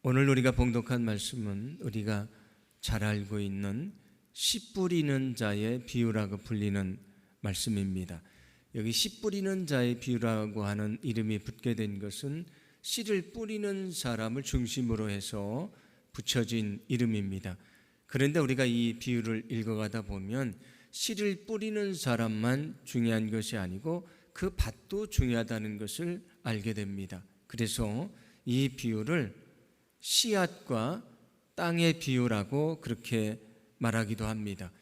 오늘 우리가 봉독한 말씀은 우리가 잘 알고 있는 씨 뿌리는 자의 비유라고 불리는 말씀입니다. 여기 씨 뿌리는 자의 비유라고 하는 이름이 붙게 된 것은 씨를 뿌리는 사람을 중심으로 해서 붙여진 이름입니다. 그런데 우리가 이 비유를 읽어가다 보면 씨를 뿌리는 사람만 중요한 것이 아니고 그 밭도 중요하다는 것을 알게 됩니다. 그래서 이 비유를 씨앗과 땅의 비유라고 그렇게 말하기도 합니다.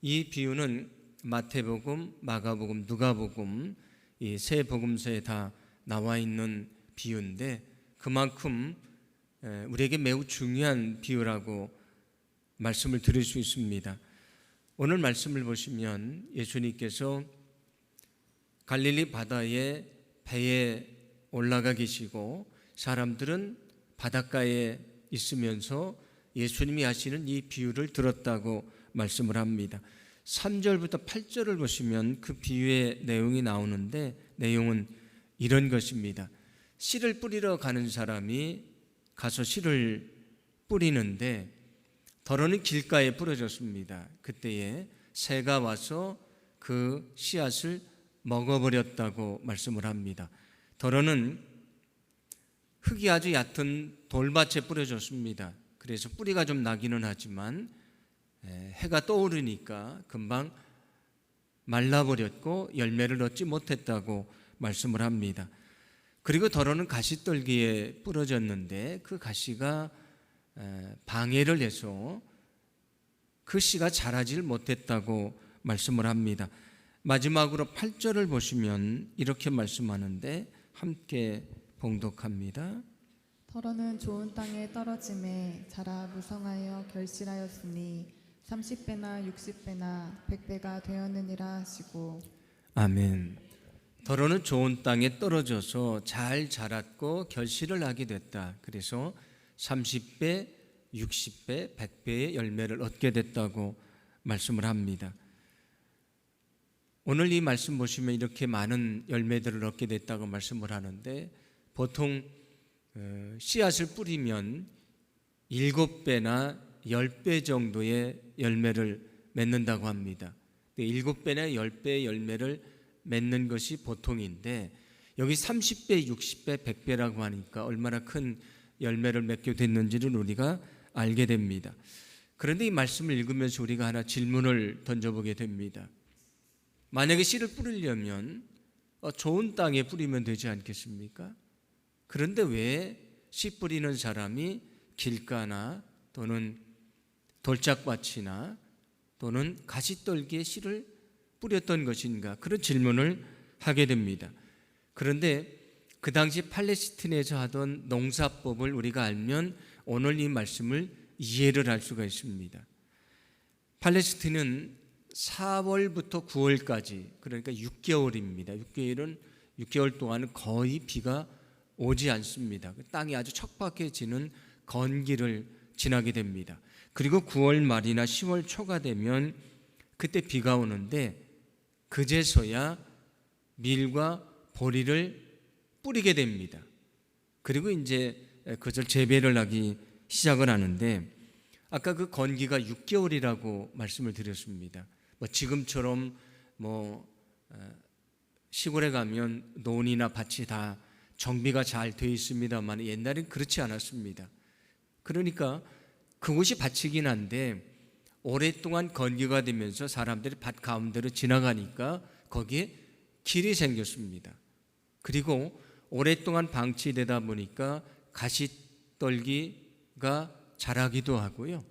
이 비유는 마태복음, 마가복음, 누가복음 이 세 복음서에 다 나와 있는 비유인데 그만큼 우리에게 매우 중요한 비유라고 말씀을 드릴 수 있습니다. 오늘 말씀을 보시면 예수님께서 갈릴리 바다에 배에 올라가 계시고 사람들은 바닷가에 있으면서 예수님이 하시는 이 비유를 들었다고 말씀을 합니다. 3절부터 8절을 보시면 그 비유의 내용이 나오는데 내용은 이런 것입니다. 씨를 뿌리러 가는 사람이 가서 씨를 뿌리는데 덜어는 길가에 뿌려졌습니다. 그때에 새가 와서 그 씨앗을 먹어버렸다고 말씀을 합니다. 덜어는 흙이 아주 얕은 돌밭에 뿌려졌습니다. 그래서 뿌리가 좀 나기는 하지만 해가 떠오르니까 금방 말라버렸고 열매를 얻지 못했다고 말씀을 합니다. 그리고 덜어는 가시떨기에 뿌려졌는데 그 가시가 방해를 해서 그 씨가 자라질 못했다고 말씀을 합니다. 마지막으로 8절을 보시면 이렇게 말씀하는데 함께 봉독합니다. 덜어는 좋은 땅에 떨어짐에 자라 무성하여 결실하였으니 30배나 60배나 100배가 되었느니라 하시고. 아멘. 덜어는 좋은 땅에 떨어져서 잘 자랐고 결실을 하게 됐다. 그래서 30배, 60배, 100배의 열매를 얻게 됐다고 말씀을 합니다. 오늘 이 말씀 보시면 이렇게 많은 열매들을 얻게 됐다고 말씀을 하는데 보통 씨앗을 뿌리면 7배나 10배 정도의 열매를 맺는다고 합니다. 7배나 10배의 열매를 맺는 것이 보통인데 여기 30배, 60배, 100배라고 하니까 얼마나 큰 열매를 맺게 됐는지를 우리가 알게 됩니다. 그런데 이 말씀을 읽으면서 우리가 하나 질문을 던져보게 됩니다. 만약에 씨를 뿌리려면 좋은 땅에 뿌리면 되지 않겠습니까? 그런데 왜 씨 뿌리는 사람이 길가나 또는 돌짝밭이나 또는 가시떨기에 씨를 뿌렸던 것인가? 그런 질문을 하게 됩니다. 그런데 그 당시 팔레스틴에서 하던 농사법을 우리가 알면 오늘 이 말씀을 이해를 할 수가 있습니다. 팔레스틴은 4월부터 9월까지 그러니까 6개월입니다. 6개월 동안은 거의 비가 오지 않습니다. 땅이 아주 척박해지는 건기를 지나게 됩니다. 그리고 9월 말이나 10월 초가 되면 그때 비가 오는데 그제서야 밀과 보리를 뿌리게 됩니다. 그리고 이제 그절 재배를 하기 시작을 하는데 아까 그 건기가 6개월이라고 말씀을 드렸습니다. 지금처럼 시골에 가면 논이나 밭이 다 정비가 잘 되어 있습니다만 옛날엔 그렇지 않았습니다. 그러니까 그곳이 밭이긴 한데 오랫동안 건기가 되면서 사람들이 밭 가운데로 지나가니까 거기에 길이 생겼습니다. 그리고 오랫동안 방치되다 보니까 가시떨기가 자라기도 하고요.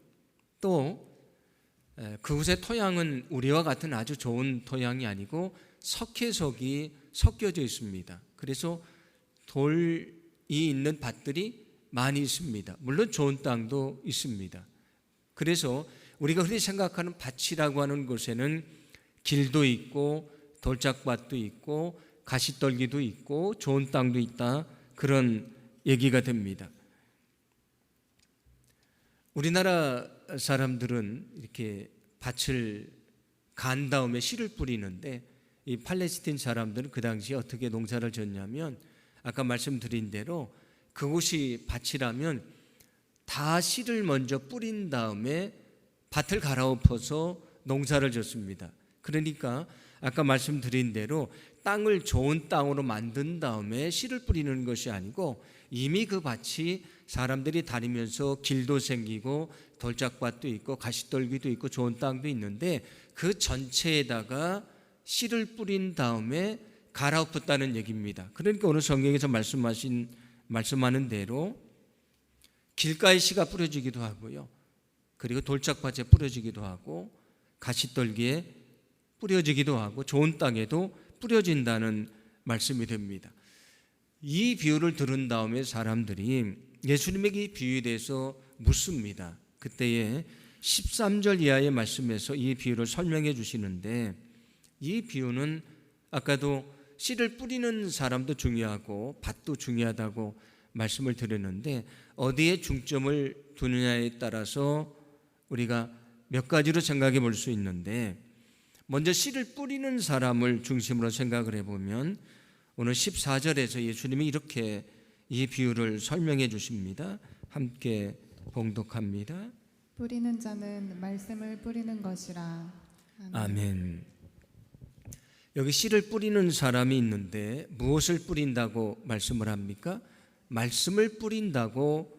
또 그곳의 토양은 우리와 같은 아주 좋은 토양이 아니고 석회석이 섞여져 있습니다. 그래서 돌이 있는 밭들이 많이 있습니다. 물론 좋은 땅도 있습니다. 그래서 우리가 흔히 생각하는 밭이라고 하는 곳에는 길도 있고 돌짝밭도 있고 가시떨기도 있고 좋은 땅도 있다, 그런 얘기가 됩니다. 우리나라 사람들은 이렇게 밭을 간 다음에 씨를 뿌리는데 이 팔레스틴 사람들은 그 당시에 어떻게 농사를 졌냐면 아까 말씀드린 대로 그곳이 밭이라면 다 씨를 먼저 뿌린 다음에 밭을 갈아엎어서 농사를 졌습니다. 그러니까 아까 말씀드린 대로 땅을 좋은 땅으로 만든 다음에 씨를 뿌리는 것이 아니고 이미 그 밭이 사람들이 다니면서 길도 생기고 돌짝밭도 있고 가시떨기도 있고 좋은 땅도 있는데 그 전체에다가 씨를 뿌린 다음에 갈아엎었다는 얘기입니다. 그러니까 오늘 성경에서 말씀하는 대로 길가에 씨가 뿌려지기도 하고요, 그리고 돌짝밭에 뿌려지기도 하고 가시떨기에 뿌려지기도 하고 좋은 땅에도 뿌려진다는 말씀이 됩니다. 이 비유를 들은 다음에 사람들이 예수님에게 이 비유에 대해서 묻습니다. 그때에 13절 이하의 말씀에서 이 비유를 설명해 주시는데, 이 비유는 아까도 씨를 뿌리는 사람도 중요하고 밭도 중요하다고 말씀을 드렸는데, 어디에 중점을 두느냐에 따라서 우리가 몇 가지로 생각해 볼 수 있는데, 먼저 씨를 뿌리는 사람을 중심으로 생각을 해보면 오늘 14절에서 예수님이 이렇게 이 비유를 설명해 주십니다. 함께 봉독합니다. 뿌리는 자는 말씀을 뿌리는 것이라. 아멘. 여기 씨를 뿌리는 사람이 있는데 무엇을 뿌린다고 말씀을 합니까? 말씀을 뿌린다고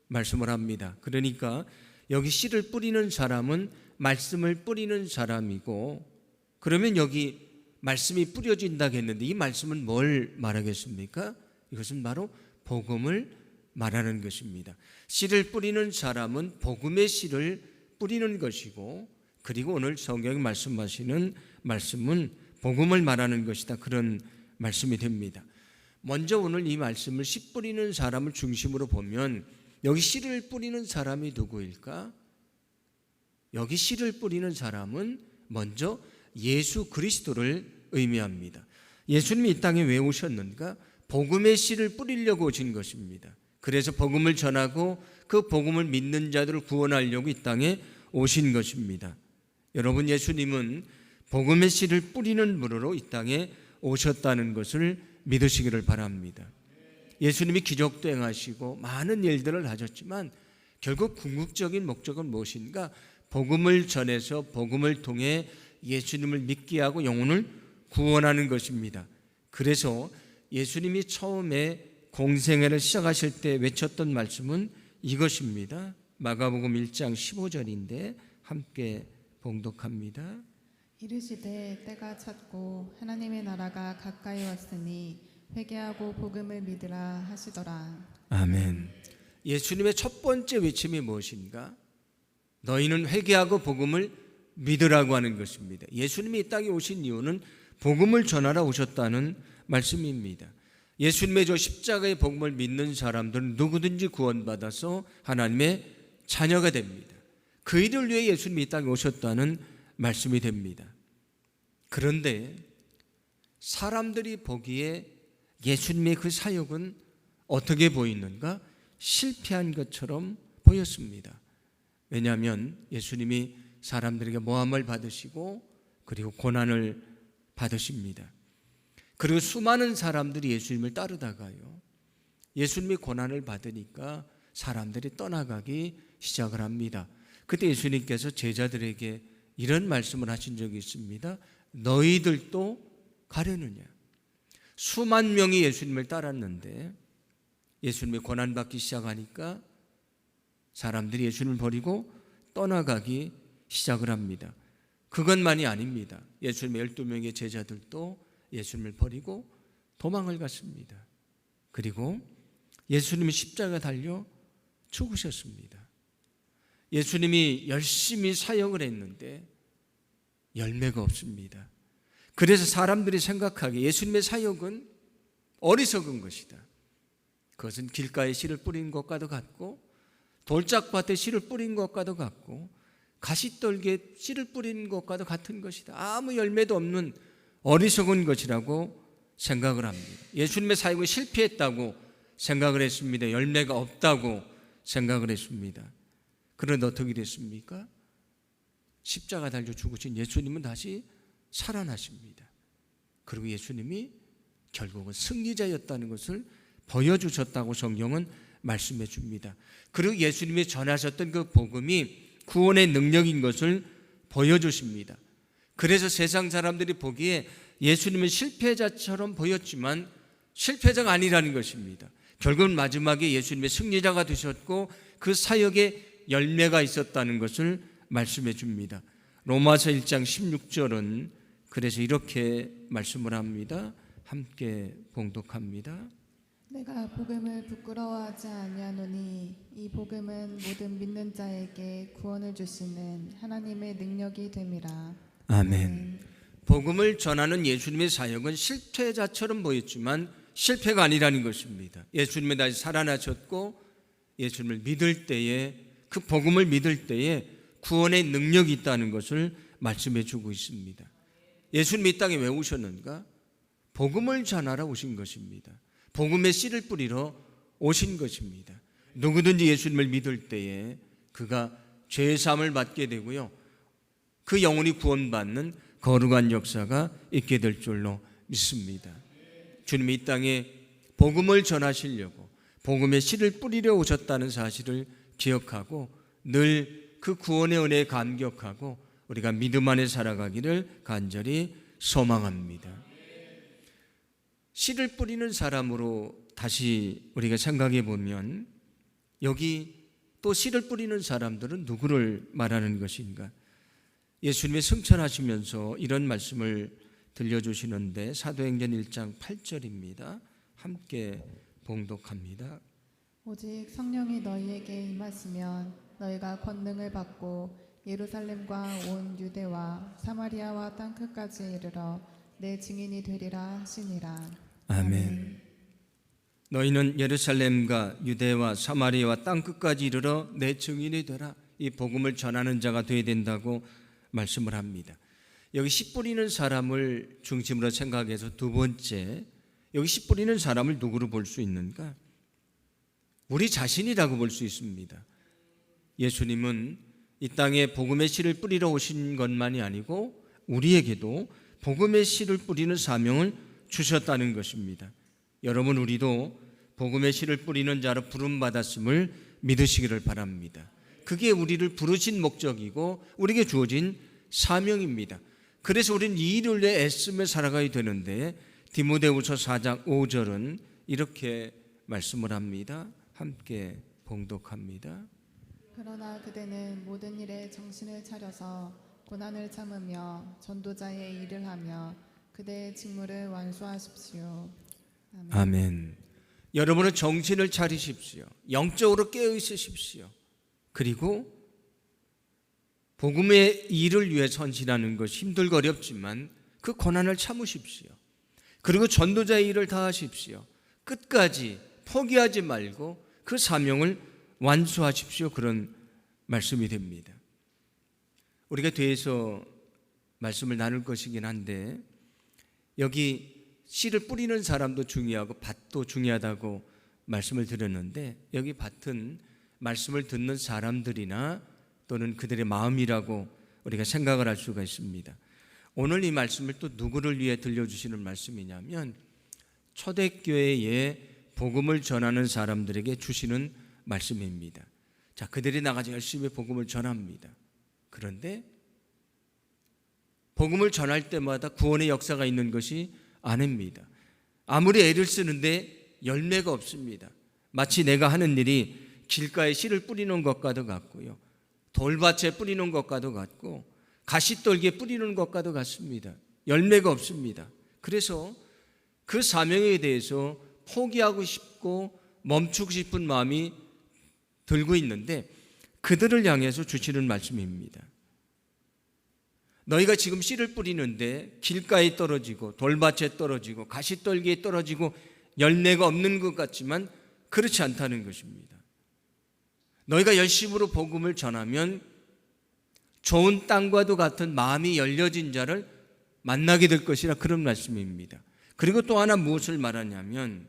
말씀을 합니다. 그러니까 여기 씨를 뿌리는 사람은 말씀을 뿌리는 사람이고, 그러면 여기 말씀이 뿌려진다고 했는데 이 말씀은 뭘 말하겠습니까? 이것은 바로 복음을 말하는 것입니다. 씨를 뿌리는 사람은 복음의 씨를 뿌리는 것이고, 그리고 오늘 성경이 말씀하시는 말씀은 복음을 말하는 것이다, 그런 말씀이 됩니다. 먼저 오늘 이 말씀을 씨 뿌리는 사람을 중심으로 보면 여기 씨를 뿌리는 사람이 누구일까? 여기 씨를 뿌리는 사람은 먼저 예수 그리스도를 의미합니다. 예수님이 이 땅에 왜 오셨는가? 복음의 씨를 뿌리려고 오신 것입니다. 그래서 복음을 전하고 그 복음을 믿는 자들을 구원하려고 이 땅에 오신 것입니다. 여러분, 예수님은 복음의 씨를 뿌리는 분으로 이 땅에 오셨다는 것을 믿으시기를 바랍니다. 예수님이 기적도 행하시고 많은 일들을 하셨지만 결국 궁극적인 목적은 무엇인가? 복음을 전해서 복음을 통해 예수님을 믿게 하고 영혼을 구원하는 것입니다. 그래서 예수님이 처음에 공생애를 시작하실 때 외쳤던 말씀은 이것입니다. 마가복음 1장 15절인데 함께 봉독합니다. 이르시되 때가 찼고 하나님의 나라가 가까이 왔으니 회개하고 복음을 믿으라 하시더라. 아멘. 예수님의 첫 번째 외침이 무엇인가? 너희는 회개하고 복음을 믿으라고 하는 것입니다. 예수님이 이 땅에 오신 이유는 복음을 전하러 오셨다는 말씀입니다. 예수님의 저 십자가의 복음을 믿는 사람들은 누구든지 구원받아서 하나님의 자녀가 됩니다. 그 일을 위해 예수님이 이 땅에 오셨다는 말씀이 됩니다. 그런데 사람들이 보기에 예수님의 그 사역은 어떻게 보이는가? 실패한 것처럼 보였습니다. 왜냐하면 예수님이 사람들에게 모함을 받으시고 그리고 고난을 받으십니다. 그리고 수많은 사람들이 예수님을 따르다가요, 예수님이 고난을 받으니까 사람들이 떠나가기 시작을 합니다. 그때 예수님께서 제자들에게 이런 말씀을 하신 적이 있습니다. 너희들도 가려느냐? 수만 명이 예수님을 따랐는데 예수님이 고난받기 시작하니까 사람들이 예수님을 버리고 떠나가기 시작을 합니다. 그것만이 아닙니다. 예수님의 12명의 제자들도 예수님을 버리고 도망을 갔습니다. 그리고 예수님이 십자가에 달려 죽으셨습니다. 예수님이 열심히 사역을 했는데 열매가 없습니다. 그래서 사람들이 생각하기에 예수님의 사역은 어리석은 것이다. 그것은 길가에 씨를 뿌린 것과도 같고 돌짝밭에 씨를 뿌린 것과도 같고 가시떨기에 씨를 뿌린 것과도 같은 것이다. 아무 열매도 없는 어리석은 것이라고 생각을 합니다. 예수님의 사역은 실패했다고 생각을 했습니다. 열매가 없다고 생각을 했습니다. 그런데 어떻게 됐습니까? 십자가 달려 죽으신 예수님은 다시 살아나십니다. 그리고 예수님이 결국은 승리자였다는 것을 보여주셨다고 성경은 말씀해 줍니다. 그리고 예수님이 전하셨던 그 복음이 구원의 능력인 것을 보여주십니다. 그래서 세상 사람들이 보기에 예수님은 실패자처럼 보였지만 실패자가 아니라는 것입니다. 결국은 마지막에 예수님의 승리자가 되셨고 그 사역에 열매가 있었다는 것을 말씀해 줍니다. 로마서 1장 16절은 그래서 이렇게 말씀을 합니다. 함께 봉독합니다. 내가 복음을 부끄러워하지 아니하노니 이 복음은 모든 믿는 자에게 구원을 주시는 하나님의 능력이 됨이라. 아멘. 복음을 전하는 예수님의 사역은 실패자처럼 보였지만 실패가 아니라는 것입니다. 예수님이 다시 살아나셨고 예수님을 믿을 때에 그 복음을 믿을 때에 구원의 능력이 있다는 것을 말씀해 주고 있습니다. 예수님이 이 땅에 왜 오셨는가? 복음을 전하러 오신 것입니다. 복음의 씨를 뿌리러 오신 것입니다. 누구든지 예수님을 믿을 때에 그가 죄의 사함을 받게 되고요, 그 영혼이 구원받는 거룩한 역사가 있게 될 줄로 믿습니다. 주님이 이 땅에 복음을 전하시려고 복음의 씨를 뿌리려 오셨다는 사실을 기억하고 늘 그 구원의 은혜에 감격하고 우리가 믿음 안에 살아가기를 간절히 소망합니다. 씨를 뿌리는 사람으로 다시 우리가 생각해 보면 여기 또 씨를 뿌리는 사람들은 누구를 말하는 것인가? 예수님이 승천하시면서 이런 말씀을 들려주시는데 사도행전 1장 8절입니다. 함께 봉독합니다. 오직 성령이 너희에게 임하시면 너희가 권능을 받고 예루살렘과 온 유대와 사마리아와 땅끝까지 이르러 내 증인이 되리라 하시니라. 아멘. 너희는 예루살렘과 유대와 사마리아와 땅끝까지 이르러 내 증인이 되라. 이 복음을 전하는 자가 되어야 된다고 말씀을 합니다. 여기 씨 뿌리는 사람을 중심으로 생각해서 두 번째, 여기 씨 뿌리는 사람을 누구로 볼 수 있는가? 우리 자신이라고 볼 수 있습니다. 예수님은 이 땅에 복음의 씨를 뿌리러 오신 것만이 아니고 우리에게도 복음의 씨를 뿌리는 사명을 주셨다는 것입니다. 여러분, 우리도 복음의 씨를 뿌리는 자로 부름받았음을 믿으시기를 바랍니다. 그게 우리를 부르신 목적이고 우리에게 주어진 사명입니다. 그래서 우리는 이 일을 위해 애쓰며 살아가야 되는데 디모데후서 4장 5절은 이렇게 말씀을 합니다. 함께 봉독합니다. 그러나 그대는 모든 일에 정신을 차려서 고난을 참으며 전도자의 일을 하며 그대의 직무를 완수하십시오. 아멘. 아멘. 여러분은 정신을 차리십시오. 영적으로 깨어 있으십시오. 그리고 복음의 일을 위해 헌신하는 것 힘들고 어렵지만 그 고난을 참으십시오. 그리고 전도자의 일을 다 하십시오. 끝까지 포기하지 말고 그 사명을 완수하십시오. 그런 말씀이 됩니다. 우리가 뒤에서 말씀을 나눌 것이긴 한데 여기 씨를 뿌리는 사람도 중요하고 밭도 중요하다고 말씀을 드렸는데 여기 밭은 말씀을 듣는 사람들이나 또는 그들의 마음이라고 우리가 생각을 할 수가 있습니다. 오늘 이 말씀을 또 누구를 위해 들려주시는 말씀이냐면 초대교회에 복음을 전하는 사람들에게 주시는 말씀입니다. 자, 그들이 나가서 열심히 복음을 전합니다. 그런데 복음을 전할 때마다 구원의 역사가 있는 것이 아닙니다. 아무리 애를 쓰는데 열매가 없습니다. 마치 내가 하는 일이 길가에 씨를 뿌리는 것과도 같고요, 돌밭에 뿌리는 것과도 같고 가시떨기에 뿌리는 것과도 같습니다. 열매가 없습니다. 그래서 그 사명에 대해서 포기하고 싶고 멈추고 싶은 마음이 들고 있는데 그들을 향해서 주시는 말씀입니다. 너희가 지금 씨를 뿌리는데 길가에 떨어지고 돌밭에 떨어지고 가시떨기에 떨어지고 열매가 없는 것 같지만 그렇지 않다는 것입니다. 너희가 열심으로 복음을 전하면 좋은 땅과도 같은 마음이 열려진 자를 만나게 될 것이라 그런 말씀입니다. 그리고 또 하나 무엇을 말하냐면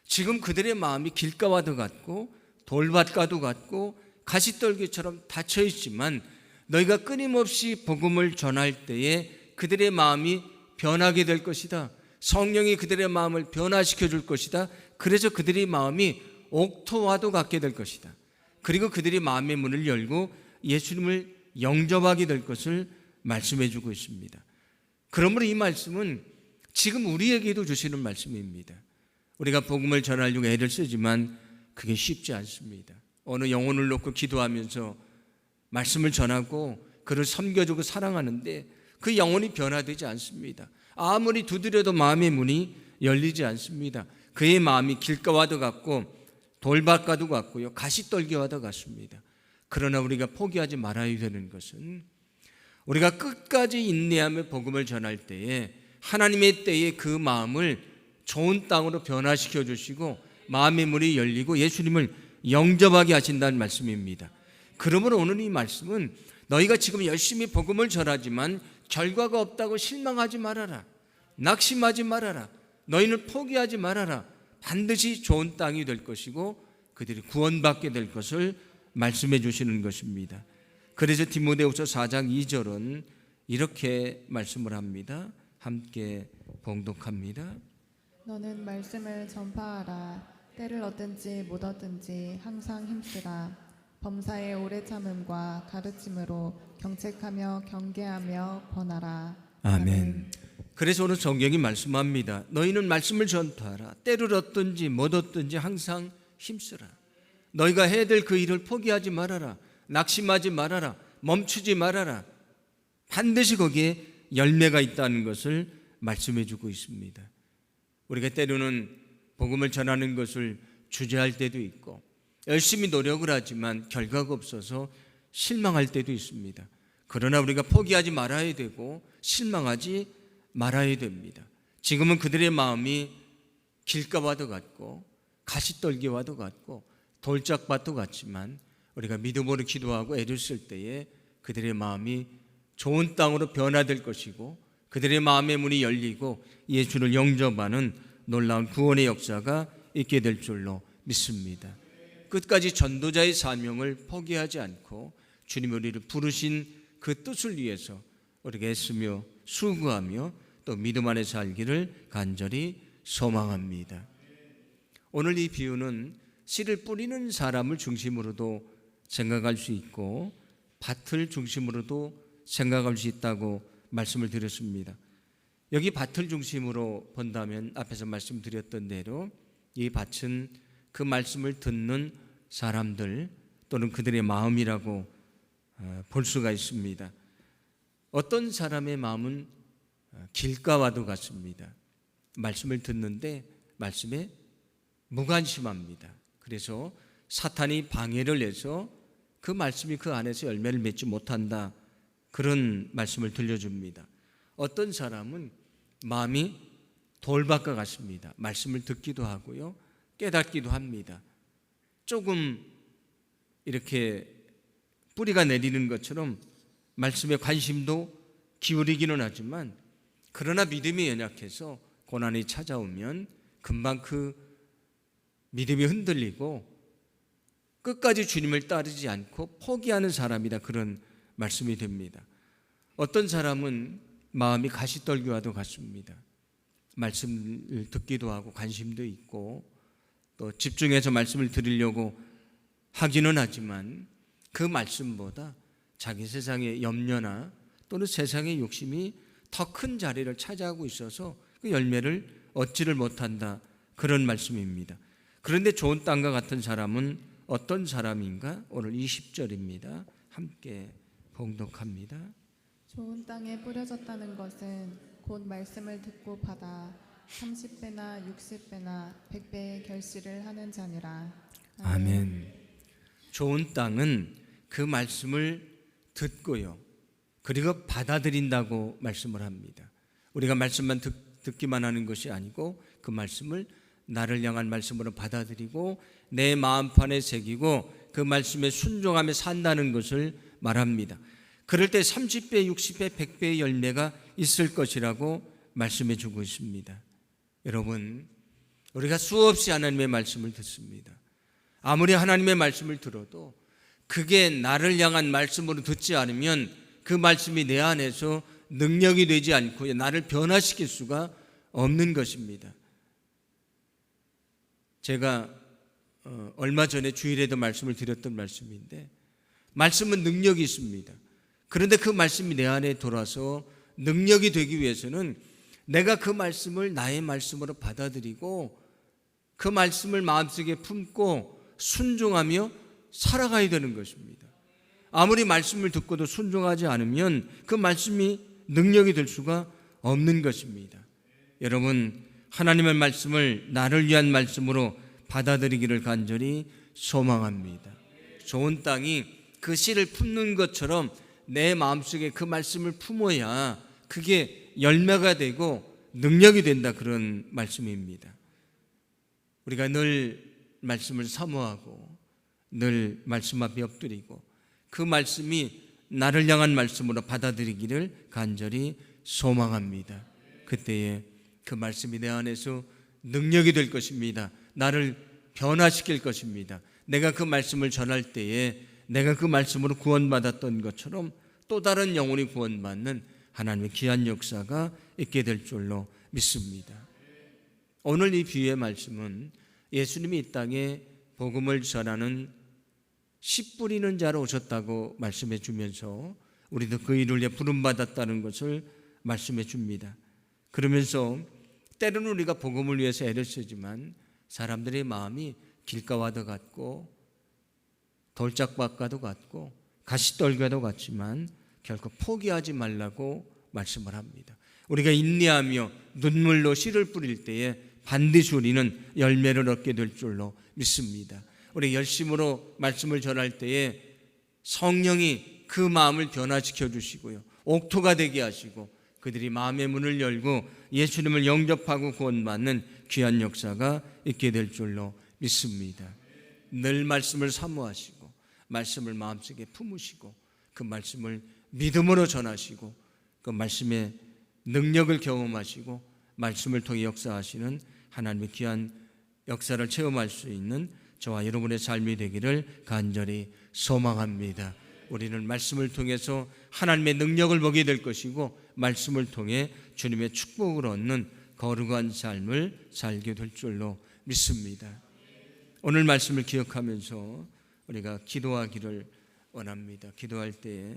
지금 그들의 마음이 길가와도 같고 돌밭과도 같고 가시떨기처럼 닫혀 있지만 너희가 끊임없이 복음을 전할 때에 그들의 마음이 변하게 될 것이다. 성령이 그들의 마음을 변화시켜 줄 것이다. 그래서 그들의 마음이 옥토와도 같게 될 것이다. 그리고 그들이 마음의 문을 열고 예수님을 영접하게 될 것을 말씀해 주고 있습니다. 그러므로 이 말씀은 지금 우리에게도 주시는 말씀입니다. 우리가 복음을 전하려고 애를 쓰지만 그게 쉽지 않습니다. 어느 영혼을 놓고 기도하면서 말씀을 전하고 그를 섬겨주고 사랑하는데 그 영혼이 변화되지 않습니다. 아무리 두드려도 마음의 문이 열리지 않습니다. 그의 마음이 길가와도 같고 돌밭과도 같고요, 가시떨기와도 같습니다. 그러나 우리가 포기하지 말아야 되는 것은 우리가 끝까지 인내하며 복음을 전할 때에 하나님의 때에 그 마음을 좋은 땅으로 변화시켜 주시고 마음의 문이 열리고 예수님을 영접하게 하신다는 말씀입니다. 그러므로 오늘 이 말씀은 너희가 지금 열심히 복음을 전하지만 결과가 없다고 실망하지 말아라. 낙심하지 말아라. 너희는 포기하지 말아라. 반드시 좋은 땅이 될 것이고 그들이 구원받게 될 것을 말씀해 주시는 것입니다. 그래서 디모데후서 4장 2절은 이렇게 말씀을 합니다. 함께 봉독합니다. 너는 말씀을 전파하라. 때를 얻든지 못 얻든지 항상 힘쓰라. 범사의 오래 참음과 가르침으로 경책하며 경계하며 권하라. 아멘. 그래서 오늘 성경이 말씀합니다. 너희는 말씀을 전파하라. 때를 얻든지 못 얻든지 항상 힘쓰라. 너희가 해야 될 그 일을 포기하지 말아라. 낙심하지 말아라. 멈추지 말아라. 반드시 거기에 열매가 있다는 것을 말씀해 주고 있습니다. 우리가 때로는 복음을 전하는 것을 주저할 때도 있고 열심히 노력을 하지만 결과가 없어서 실망할 때도 있습니다. 그러나 우리가 포기하지 말아야 되고 실망하지 말아야 됩니다. 지금은 그들의 마음이 길가와도 같고 가시떨기와도 같고 돌짝밭도 같지만 우리가 믿음으로 기도하고 애를 쓸 때에 그들의 마음이 좋은 땅으로 변화될 것이고 그들의 마음의 문이 열리고 예수를 영접하는 놀라운 구원의 역사가 있게 될 줄로 믿습니다. 끝까지 전도자의 사명을 포기하지 않고 주님이 우리를 부르신 그 뜻을 위해서 우리가 애쓰며 수고하며 또 믿음 안에 살기를 간절히 소망합니다. 오늘 이 비유는 씨를 뿌리는 사람을 중심으로도 생각할 수 있고 밭을 중심으로도 생각할 수 있다고 말씀을 드렸습니다. 여기 밭을 중심으로 본다면 앞에서 말씀드렸던 대로 이 밭은 그 말씀을 듣는 사람들 또는 그들의 마음이라고 볼 수가 있습니다. 어떤 사람의 마음은 길가와도 같습니다. 말씀을 듣는데 말씀에 무관심합니다. 그래서 사탄이 방해를 해서 그 말씀이 그 안에서 열매를 맺지 못한다. 그런 말씀을 들려줍니다. 어떤 사람은 마음이 돌밭과 같습니다. 말씀을 듣기도 하고요, 깨닫기도 합니다. 조금 이렇게 뿌리가 내리는 것처럼 말씀에 관심도 기울이기는 하지만 그러나 믿음이 연약해서 고난이 찾아오면 금방 그 믿음이 흔들리고 끝까지 주님을 따르지 않고 포기하는 사람이다. 그런 말씀이 됩니다. 어떤 사람은 마음이 가시떨기와도 같습니다. 말씀을 듣기도 하고 관심도 있고 또 집중해서 말씀을 들으려고 하기는 하지만 그 말씀보다 자기 세상의 염려나 또는 세상의 욕심이 더 큰 자리를 차지하고 있어서 그 열매를 얻지를 못한다. 그런 말씀입니다. 그런데 좋은 땅과 같은 사람은 어떤 사람인가? 오늘 20절입니다. 함께 봉독합니다. 좋은 땅에 뿌려졌다는 것은 곧 말씀을 듣고 받아 30배나 60배나 100배의 결실을 하는 자니라. 아멘. 좋은 땅은 그 말씀을 듣고요, 그리고 받아들인다고 말씀을 합니다. 우리가 말씀만 듣기만 하는 것이 아니고 그 말씀을 나를 향한 말씀으로 받아들이고 내 마음판에 새기고 그 말씀에 순종하며 산다는 것을 말합니다. 그럴 때 30배, 60배, 100배의 열매가 있을 것이라고 말씀해 주고 있습니다. 여러분, 우리가 수없이 하나님의 말씀을 듣습니다. 아무리 하나님의 말씀을 들어도 그게 나를 향한 말씀으로 듣지 않으면 그 말씀이 내 안에서 능력이 되지 않고 나를 변화시킬 수가 없는 것입니다. 제가 얼마 전에 주일에도 말씀을 드렸던 말씀인데, 말씀은 능력이 있습니다. 그런데 그 말씀이 내 안에 돌아서 능력이 되기 위해서는 내가 그 말씀을 나의 말씀으로 받아들이고 그 말씀을 마음속에 품고 순종하며 살아가야 되는 것입니다. 아무리 말씀을 듣고도 순종하지 않으면 그 말씀이 능력이 될 수가 없는 것입니다. 여러분, 하나님의 말씀을 나를 위한 말씀으로 받아들이기를 간절히 소망합니다. 좋은 땅이 그 씨를 품는 것처럼 내 마음속에 그 말씀을 품어야 그게 열매가 되고 능력이 된다, 그런 말씀입니다. 우리가 늘 말씀을 사모하고 늘 말씀 앞에 엎드리고 그 말씀이 나를 향한 말씀으로 받아들이기를 간절히 소망합니다. 그때에 그 말씀이 내 안에서 능력이 될 것입니다. 나를 변화시킬 것입니다. 내가 그 말씀을 전할 때에 내가 그 말씀으로 구원받았던 것처럼 또 다른 영혼이 구원받는 하나님의 귀한 역사가 있게 될 줄로 믿습니다. 오늘 이 비유의 말씀은 예수님이 이 땅에 복음을 전하는 씨 뿌리는 자로 오셨다고 말씀해 주면서 우리도 그 일을 위해 부름받았다는 것을 말씀해 줍니다. 그러면서 때로는 우리가 복음을 위해서 애를 쓰지만 사람들의 마음이 길가와도 같고 돌짝밭과도 같고 가시떨과도 같지만 결코 포기하지 말라고 말씀을 합니다. 우리가 인내하며 눈물로 씨를 뿌릴 때에 반드시 우리는 열매를 얻게 될 줄로 믿습니다. 우리 열심으로 말씀을 전할 때에 성령이 그 마음을 변화시켜 주시고요, 옥토가 되게 하시고 그들이 마음의 문을 열고 예수님을 영접하고 구원받는 귀한 역사가 있게 될 줄로 믿습니다. 늘 말씀을 사모하시고 말씀을 마음속에 품으시고 그 말씀을 믿음으로 전하시고 그 말씀의 능력을 경험하시고 말씀을 통해 역사하시는 하나님의 귀한 역사를 체험할 수 있는 저와 여러분의 삶이 되기를 간절히 소망합니다. 우리는 말씀을 통해서 하나님의 능력을 보게 될 것이고 말씀을 통해 주님의 축복을 얻는 거룩한 삶을 살게 될 줄로 믿습니다. 오늘 말씀을 기억하면서 우리가 기도하기를 원합니다. 기도할 때에